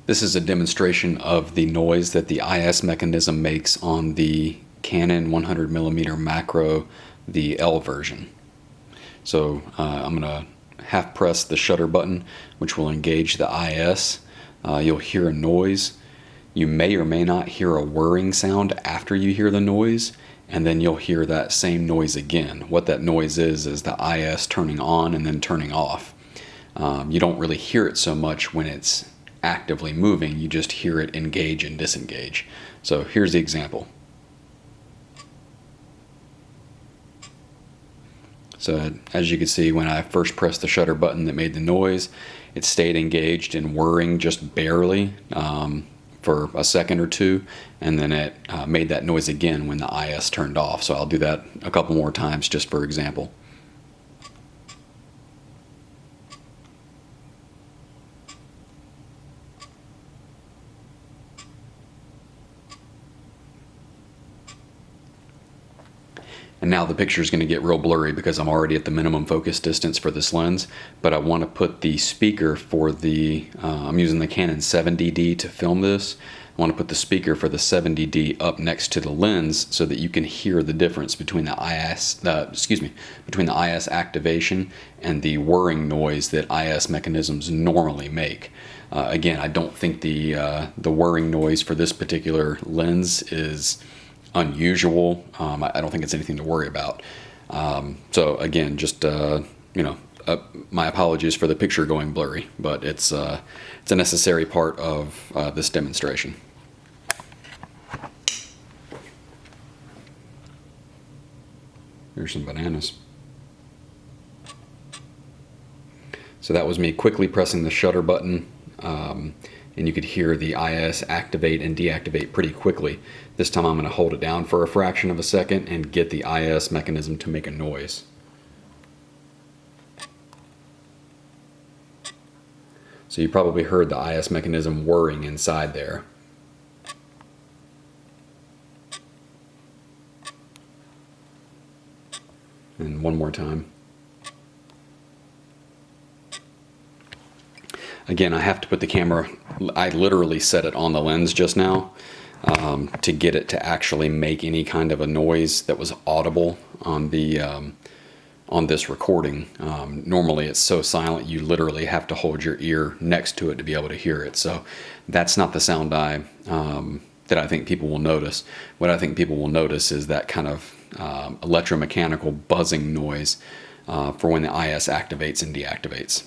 This is a demonstration of the noise that the IS mechanism makes on the Canon 100mm macro, the L version. So I'm going to half press the shutter button, which will engage the IS. You'll hear a noise. You may or may not hear a whirring sound after you hear the noise, and then you'll hear that same noise again. What that noise is the IS turning on and then turning off. You don't really hear it so much when it's actively moving, you just hear it engage and disengage. So here's the example. So as you can see, when I first pressed the shutter button that made the noise, it stayed engaged and whirring just barely for a second or two, and then it made that noise again when the IS turned off. So I'll do that a couple more times just for example. And now the picture is going to get real blurry because I'm already at the minimum focus distance for this lens, but I want to put the speaker for the, I'm using the Canon 70D to film this. I want to put the speaker for the 70D up next to the lens so that you can hear the difference between the between the IS activation and the whirring noise that IS mechanisms normally make. Again, I don't think the whirring noise for this particular lens is unusual. I don't think it's anything to worry about. So again, just my apologies for the picture going blurry, but it's a necessary part of this demonstration. Here's some bananas. So that was me quickly pressing the shutter button. And you could hear the IS activate and deactivate pretty quickly. This time I'm going to hold it down for a fraction of a second and get the IS mechanism to make a noise. So you probably heard the IS mechanism whirring inside there. And one more time. Again, I have to put the camera, I literally set it on the lens just now to get it to actually make any kind of a noise that was audible on the on this recording. Normally it's so silent you literally have to hold your ear next to it to be able to hear it. So that's not the sound that I think people will notice. What I think people will notice is that kind of electromechanical buzzing noise for when the IS activates and deactivates.